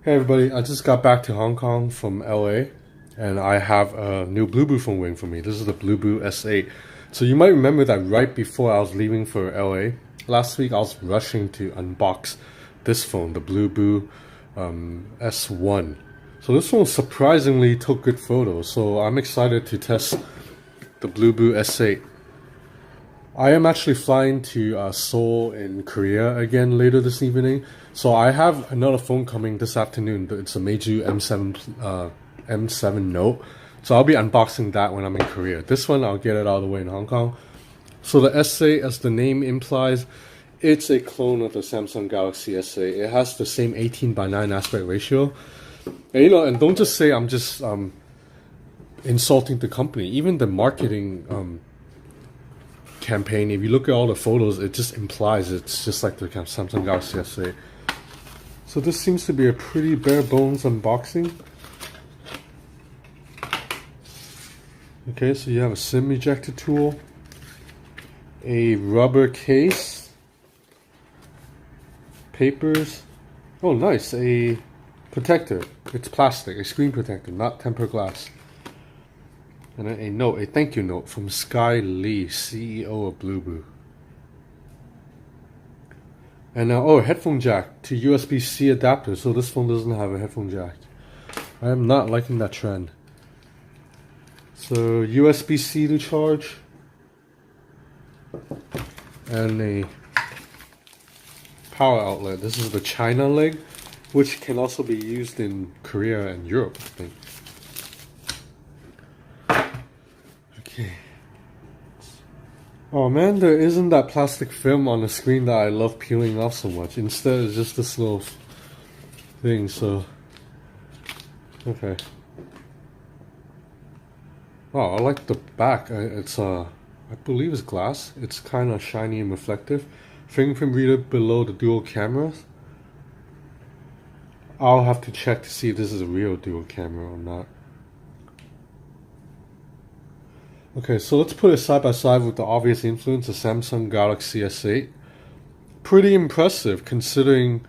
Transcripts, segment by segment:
Hey everybody, I just got back to Hong Kong from LA and I have a new bluboo phone waiting for me. This is the bluboo S8. So you might remember that right before I was leaving for LA last week, I was rushing to unbox this phone, the bluboo S1. So this one surprisingly took good photos, so I'm excited to test the bluboo S8. I am actually flying to Seoul in Korea again later this evening. So I have another phone coming this afternoon. It's a Meizu M7 Note. So I'll be unboxing that when I'm in Korea. This one, I'll get it out of the way in Hong Kong. So the S8, as the name implies, it's a clone of the Samsung Galaxy S8. It has the same 18:9 aspect ratio. And, and don't just say I'm just insulting the company. Even the marketing campaign, if you look at all the photos, it just implies it's just like the Samsung Galaxy S8. So this seems to be a pretty bare bones unboxing. Okay, so you have a SIM ejector tool, a rubber case, papers. Oh nice, a protector. It's plastic, a screen protector, not tempered glass. And then a note, a thank you note from Sky Lee, CEO of bluboo. And now, a headphone jack to USB-C adapter. So this phone doesn't have a headphone jack. I am not liking that trend. So USB-C to charge. And a power outlet. This is the China leg, which can also be used in Korea and Europe, I think. Okay. Oh man, there isn't that plastic film on the screen that I love peeling off so much. Instead, it's just this little thing, so... Okay. Oh, I like the back. It's, I believe it's glass. It's kind of shiny and reflective. Fingerprint reader below the dual cameras. I'll have to check to see if this is a real dual camera or not. Okay, so let's put it side by side with the obvious influence of Samsung Galaxy S8. Pretty impressive considering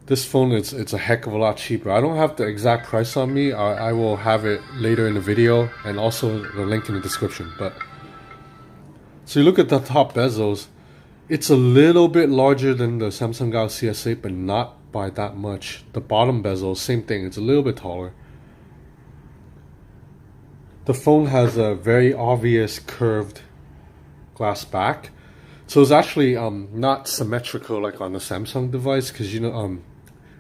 this phone it's a heck of a lot cheaper. I don't have the exact price on me. I will have it later in the video and also the link in the description. But so you look at the top bezels, it's a little bit larger than the Samsung Galaxy S8, but not by that much. The bottom bezel, same thing, it's a little bit taller. The phone has a very obvious curved glass back, so it's actually not symmetrical like on the Samsung device, because on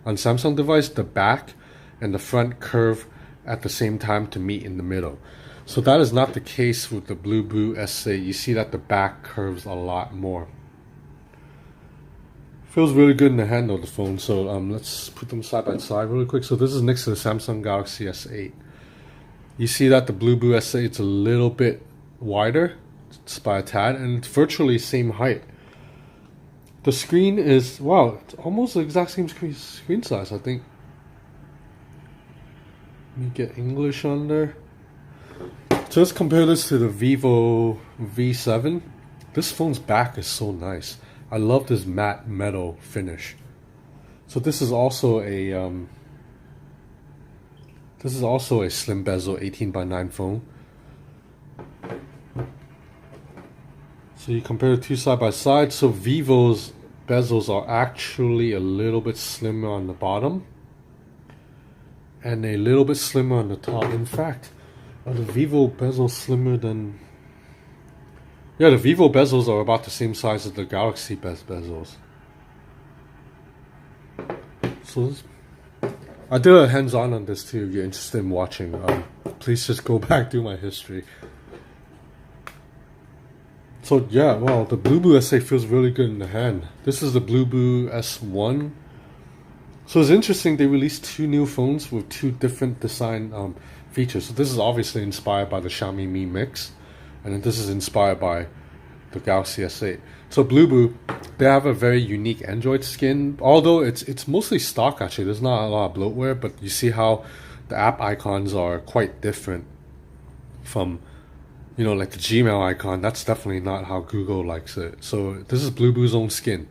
Samsung device the back and the front curve at the same time to meet in the middle. So that is not the case with the bluboo S8. You see that the back curves a lot more. Feels really good in the hand of the phone. So let's put them side by side really quick. So this is next to the Samsung Galaxy S8. You see that the bluboo S8 it's a little bit wider, just by a tad, and it's virtually same height. The screen is, wow, it's almost the exact same screen size, I think. Let me get English on there. So let's compare this to the Vivo V7. This phone's back is so nice. I love this matte metal finish. So this is also a slim bezel 18:9 phone. So you compare the two side by side. So Vivo's bezels are actually a little bit slimmer on the bottom and a little bit slimmer on the top. In fact, are the Vivo bezels slimmer than... Yeah, the Vivo bezels are about the same size as the Galaxy bezels. So I did a hands-on on this too if you're interested in watching. Please just go back to my history. So yeah, well, the bluboo S8 feels really good in the hand. This is the bluboo S1. So it's interesting, they released two new phones with two different design features. So this is obviously inspired by the Xiaomi Mi Mix, and then this is inspired by the Galaxy S8. So bluboo, they have a very unique Android skin, although it's mostly stock actually. There's not a lot of bloatware, but you see how the app icons are quite different from, like the Gmail icon. That's definitely not how Google likes it. So this is bluboo's own skin.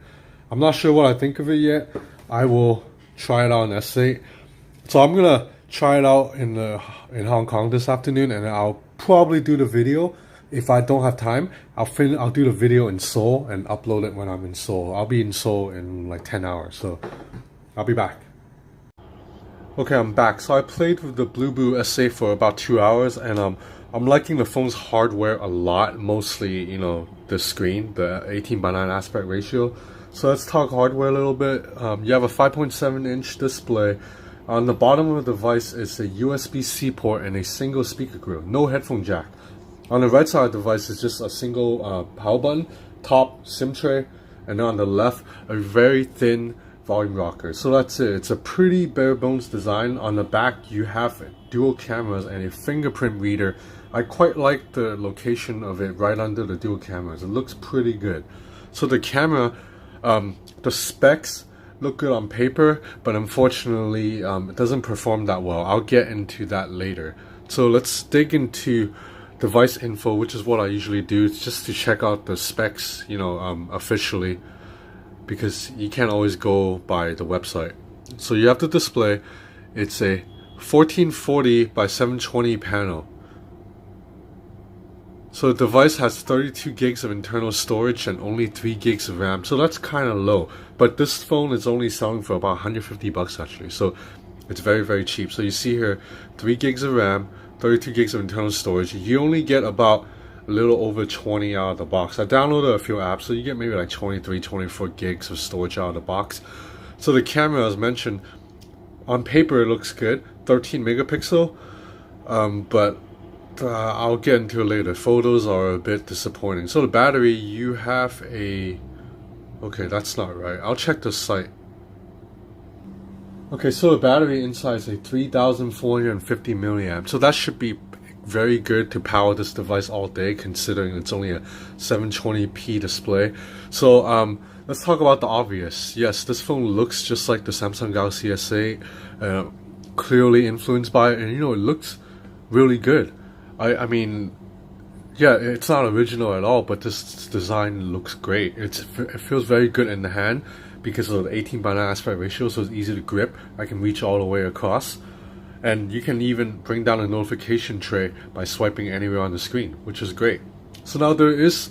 I'm not sure what I think of it yet. I will try it out on S8. So I'm gonna try it out in Hong Kong this afternoon, and I'll probably do the video. If I don't have time, I'll do the video in Seoul and upload it when I'm in Seoul. I'll be in Seoul in like 10 hours, so I'll be back. Okay, I'm back. So I played with the bluboo SA for about 2 hours, and I'm liking the phone's hardware a lot. Mostly, you know, the screen, the 18:9 aspect ratio. So let's talk hardware a little bit. You have a 5.7-inch display. On the bottom of the device is a USB-C port and a single speaker grill, no headphone jack. On the right side of the device is just a single power button, top SIM tray, and then on the left a very thin volume rocker. So that's it. It's a pretty bare bones design. On the back you have dual cameras and a fingerprint reader. I quite like the location of it right under the dual cameras. It looks pretty good. So the camera, the specs look good on paper, but unfortunately it doesn't perform that well. I'll get into that later. So let's dig into device info, which is what I usually do. It's just to check out the specs, you know, officially, because you can't always go by the website. So you have the display. It's a 1440 by 720 panel. So the device has 32 gigs of internal storage and only 3 gigs of RAM. So that's kind of low. But this phone is only selling for about 150 bucks actually. So it's very, very cheap. So you see here, 3 gigs of RAM, 32 gigs of internal storage. You only get about a little over 20 out of the box. I downloaded a few apps, so you get maybe like 23, 24 gigs of storage out of the box. So the camera, as mentioned, on paper it looks good, 13 megapixel, but I'll get into it later. Photos are a bit disappointing. So the battery, you have a... Okay, that's not right. I'll check the site. Okay, so the battery inside is a 3450 milliamp. So that should be very good to power this device all day, considering it's only a 720p display. So let's talk about the obvious. Yes, this phone looks just like the Samsung Galaxy S8, clearly influenced by it, and you know, it looks really good. I mean, yeah, it's not original at all, but this design looks great. It feels very good in the hand because of the 18:9 aspect ratio, so it's easy to grip. I can reach all the way across, and you can even bring down a notification tray by swiping anywhere on the screen, which is great. So now there is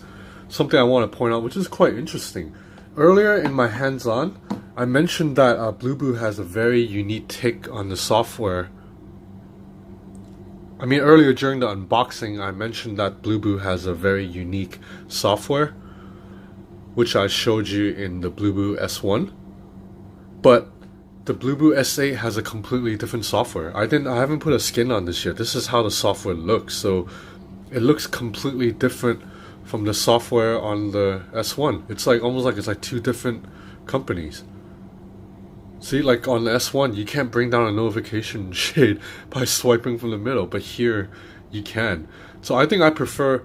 something I want to point out, which is quite interesting. Earlier in my hands-on, I mentioned that bluboo has a very unique take on the software. I mean, earlier during the unboxing, I mentioned that bluboo has a very unique software, which I showed you in the bluboo S1. But the bluboo S8 has a completely different software. I haven't put a skin on this yet. This is how the software looks. So it looks completely different from the software on the S1. It's like almost like it's like two different companies. See, like on the S1, you can't bring down a notification shade by swiping from the middle, but here you can. So I think I prefer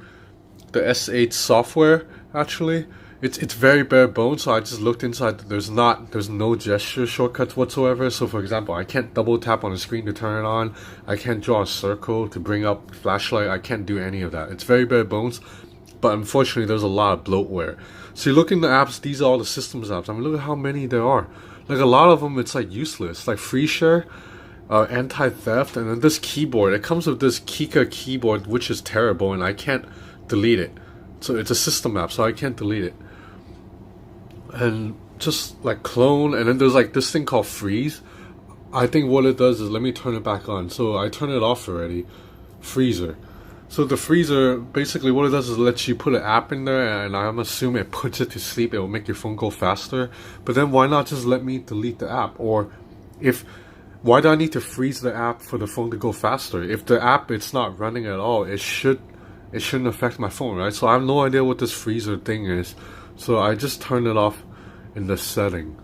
the S8 software actually. It's very bare bones, so I just looked inside. There's no gesture shortcuts whatsoever. So for example, I can't double tap on the screen to turn it on. I can't draw a circle to bring up flashlight. I can't do any of that. It's very bare bones, but unfortunately there's a lot of bloatware. So you look in the apps, these are all the systems apps. I mean, look at how many there are. Like a lot of them, it's like useless. Like free share, anti-theft, and then this keyboard. It comes with this Kika keyboard, which is terrible, and I can't delete it. So it's a system app, so I can't delete it. And just like clone, and then there's like this thing called freeze. I think what it does is, let me turn it back on. So I turned it off already. Freezer. So the freezer, basically what it does is lets you put an app in there, and I'm assuming it puts it to sleep. It will make your phone go faster. But then why not just let me delete the app? Or why do I need to freeze the app for the phone to go faster? If the app it's not running at all, it shouldn't affect my phone, right? So I have no idea what this freezer thing is. So I just turned it off in the setting.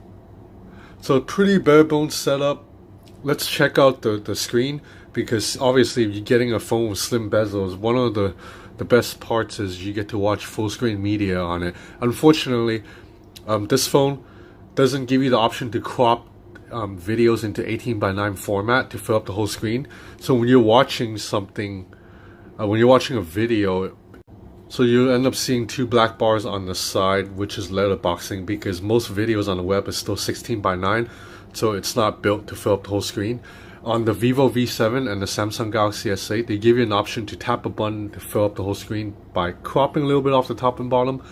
So pretty bare bones setup. Let's check out the screen, because obviously if you're getting a phone with slim bezels, one of the best parts is you get to watch full screen media on it. Unfortunately, this phone doesn't give you the option to crop videos into 18:9 format to fill up the whole screen. So when you're watching something, when you're watching a video, so you end up seeing two black bars on the side, which is letterboxing, because most videos on the web is still 16:9, so it's not built to fill up the whole screen. On the Vivo V7 and the Samsung Galaxy S8, they give you an option to tap a button to fill up the whole screen by cropping a little bit off the top and bottom.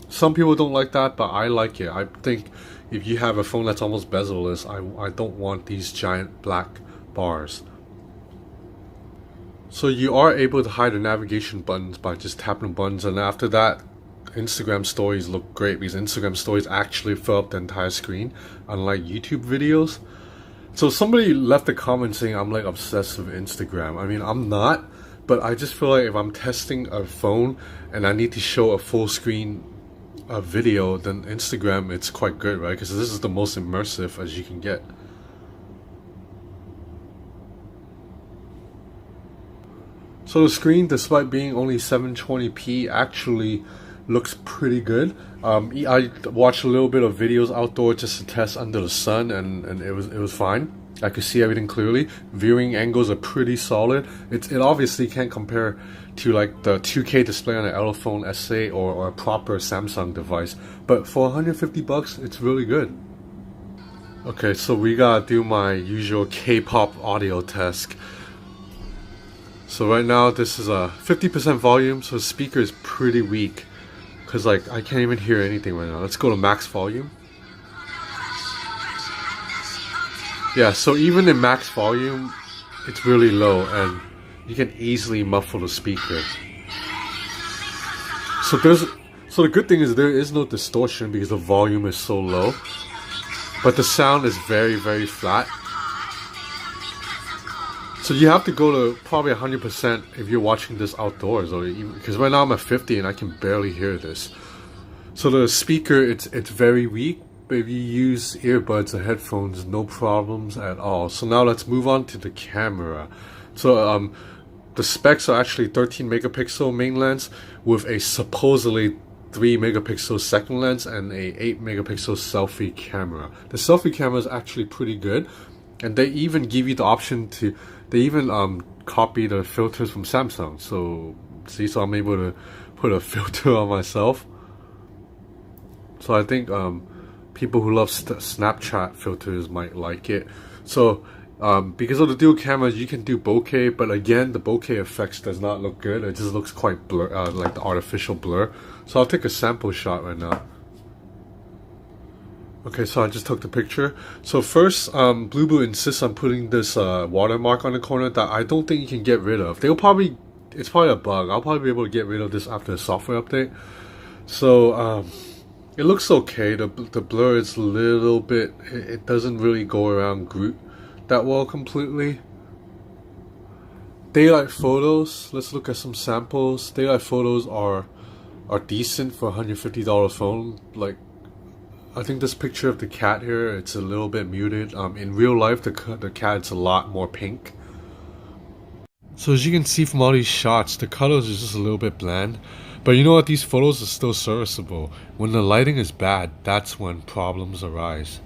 Some people don't like that, but I like it. I think if you have a phone that's almost bezel-less, I don't want these giant black bars. So you are able to hide the navigation buttons by just tapping the buttons, and after that, Instagram stories look great because Instagram stories actually fill up the entire screen, unlike YouTube videos. So somebody left a comment saying I'm like obsessed with Instagram. I mean, I'm not, but I just feel like if I'm testing a phone and I need to show a full screen video, then Instagram, it's quite good, right? Because this is the most immersive as you can get. So the screen, despite being only 720p, actually looks pretty good. I watched a little bit of videos outdoors just to test under the sun, and it was fine. I could see everything clearly. Viewing angles are pretty solid. It obviously can't compare to like the 2K display on an Elephone S8 or a proper Samsung device, but for 150 bucks, it's really good. Okay, so we gotta do my usual K-pop audio test. So right now this is a 50% volume, so the speaker is pretty weak because like I can't even hear anything right now. Let's go to max volume. Yeah, so even in max volume, it's really low and you can easily muffle the speaker. So the good thing is there is no distortion because the volume is so low, but the sound is very, very flat. So you have to go to probably 100% if you're watching this outdoors, or even, because right now I'm at 50 and I can barely hear this. So the speaker, it's very weak, but if you use earbuds or headphones, no problems at all. So now let's move on to the camera. So the specs are actually 13 megapixel main lens with a supposedly 3 megapixel second lens and a 8 megapixel selfie camera. The selfie camera is actually pretty good, and they even give you the option to, they even copy the filters from Samsung. So see, so I'm able to put a filter on myself. So I think people who love Snapchat filters might like it. So because of the dual cameras, you can do bokeh, but again, the bokeh effects does not look good. It just looks quite blur, like the artificial blur. So I'll take a sample shot right now. Okay, so I just took the picture. So first, bluboo insists on putting this watermark on the corner that I don't think you can get rid of. It's probably a bug. I'll probably be able to get rid of this after a software update. So it looks okay. The blur is a little bit, it doesn't really go around Groot that well completely. Daylight photos, let's look at some samples. Daylight photos are decent for a $150 phone. Like, I think this picture of the cat here, it's a little bit muted. In real life, the cat's a lot more pink. So as you can see from all these shots, the colors is just a little bit bland. But you know what? These photos are still serviceable. When the lighting is bad, that's when problems arise.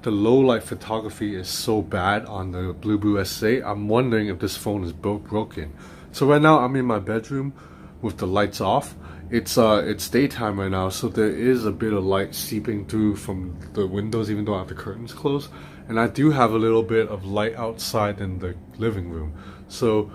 The low light photography is so bad on the bluboo S8. I'm wondering if this phone is broken. So right now I'm in my bedroom with the lights off. It's daytime right now, so there is a bit of light seeping through from the windows, even though I have the curtains closed. And I do have a little bit of light outside in the living room. So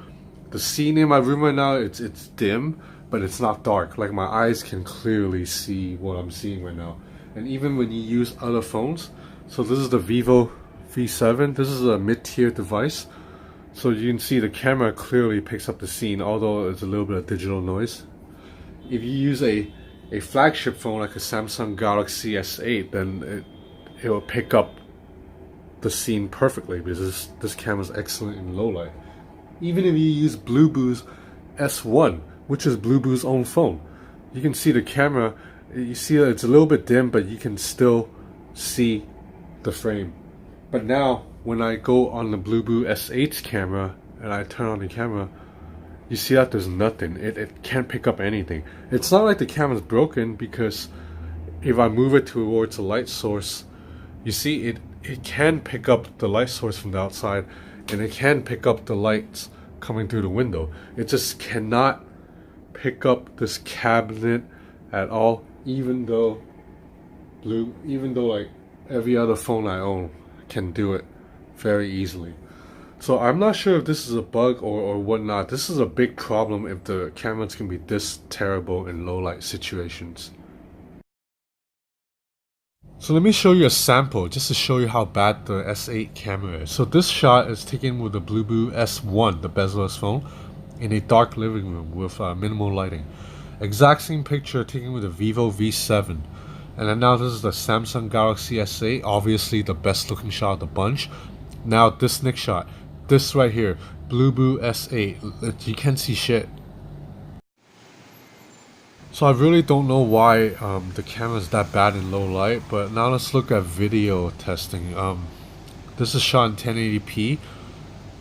the scene in my room right now, it's dim, but it's not dark. Like, my eyes can clearly see what I'm seeing right now. And even when you use other phones, so this is the Vivo V7. This is a mid-tier device. So you can see the camera clearly picks up the scene, although it's a little bit of digital noise. If you use a flagship phone like a Samsung Galaxy S8, then it will pick up the scene perfectly because this camera is excellent in low light. Even if you use bluboo's S1, which is bluboo's own phone, you can see the camera. You see that it's a little bit dim, but you can still see the frame. But now when I go on the bluboo S8's camera and I turn on the camera, you see that there's nothing. It can't pick up anything. It's not like the camera's broken, because if I move it towards a light source, you see it can pick up the light source from the outside, and it can pick up the lights coming through the window. It just cannot pick up this cabinet at all, even though like every other phone I own can do it very easily. So I'm not sure if this is a bug or whatnot. This is a big problem if the cameras can be this terrible in low light situations. So let me show you a sample just to show you how bad the S8 camera is. So this shot is taken with the bluboo S1, the bezel-less phone, in a dark living room with minimal lighting. Exact same picture taken with the Vivo V7. And then now this is the Samsung Galaxy S8, obviously the best looking shot of the bunch. Now this next shot, this right here, bluboo S8, you can't see shit. So I really don't know why the camera is that bad in low light, but now let's look at video testing. This is shot in 1080p.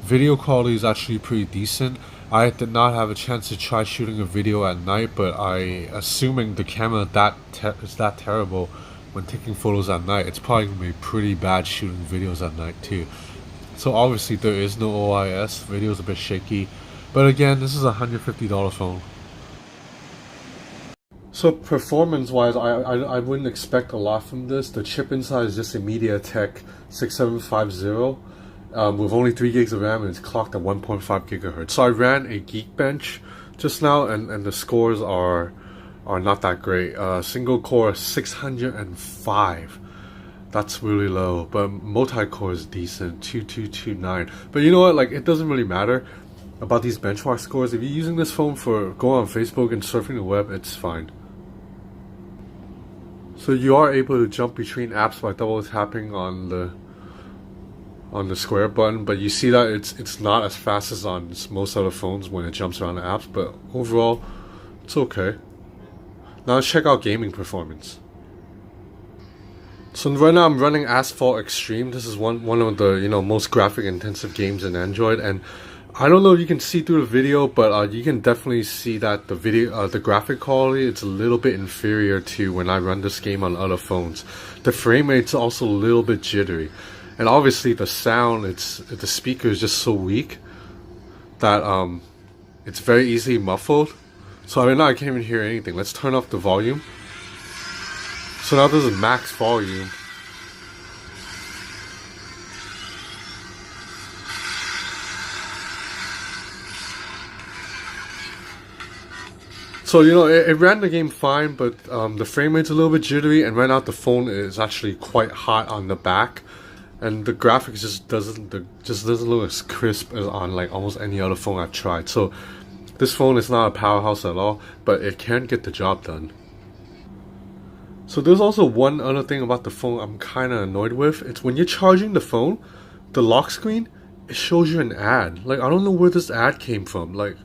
Video quality is actually pretty decent. I did not have a chance to try shooting a video at night, but assuming the camera is that terrible when taking photos at night, it's probably going to be pretty bad shooting videos at night too. So obviously there is no OIS, video's a bit shaky, but again, this is a $150 phone. So performance wise, I wouldn't expect a lot from this. The chip inside is just a MediaTek 6750 with only 3 gigs of RAM, and it's clocked at 1.5 gigahertz. So I ran a Geekbench just now, and the scores are not that great. Single core 605. That's really low, but multi-core is decent, 2229. But you know what, like, it doesn't really matter about these benchmark scores. If you're using this phone for going on Facebook and surfing the web, it's fine. So you are able to jump between apps by double tapping on the square button, but you see that it's not as fast as on most other phones when it jumps around the apps, but overall it's okay. Now let's check out gaming performance. So right now I'm running Asphalt Extreme. This is one of the most graphic intensive games in Android, and I don't know if you can see through the video, but you can definitely see that the graphic quality, it's a little bit inferior to when I run this game on other phones. The frame rate's also a little bit jittery, and obviously the sound, the speaker is just so weak that it's very easily muffled. So right now I can't even hear anything. Let's turn off the volume. So now this is max volume. So it ran the game fine, but the frame rate's a little bit jittery, and right now the phone is actually quite hot on the back, and the graphics just doesn't look as crisp as on like almost any other phone I've tried. So this phone is not a powerhouse at all, but it can get the job done. So there's also one other thing about the phone I'm kind of annoyed with. It's when you're charging the phone, the lock screen, it shows you an ad. Like, I don't know where this ad came from. Like,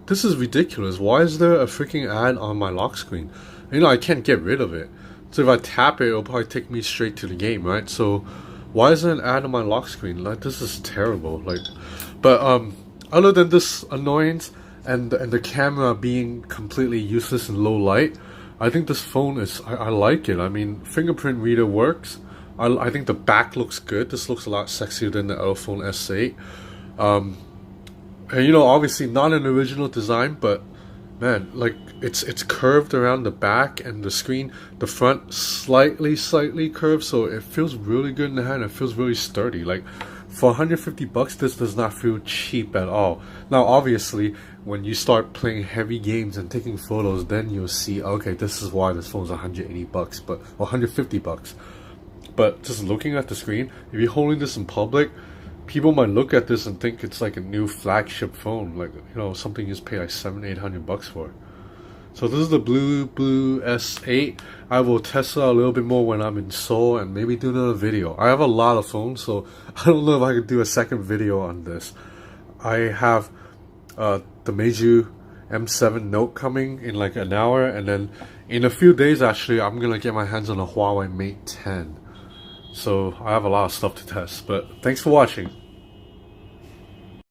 this is ridiculous. Why is there a freaking ad on my lock screen? I can't get rid of it. So if I tap it, it'll probably take me straight to the game, right? So why is there an ad on my lock screen? Like, this is terrible. Like, but other than this annoyance and the camera being completely useless in low light, I think this phone is, I like it. I mean, fingerprint reader works. I think the back looks good. This looks a lot sexier than the other phone S8. And obviously not an original design, but man, like it's curved around the back, and the screen, the front slightly curved, so it feels really good in the hand. It feels really sturdy. Like, for 150 bucks, this does not feel cheap at all. Now obviously when you start playing heavy games and taking photos, then you'll see, okay, this is why this phone's 180 bucks, but 150 bucks. But just looking at the screen, if you're holding this in public, people might look at this and think it's like a new flagship phone, like something you just pay like $700-800 bucks for. So this is the bluboo S8. I will test it out a little bit more when I'm in Seoul and maybe do another video. I have a lot of phones, so I don't know if I could do a second video on this. I have the Meizu M7 Note coming in like an hour, and then in a few days actually I'm gonna get my hands on a Huawei Mate 10. So I have a lot of stuff to test, but thanks for watching.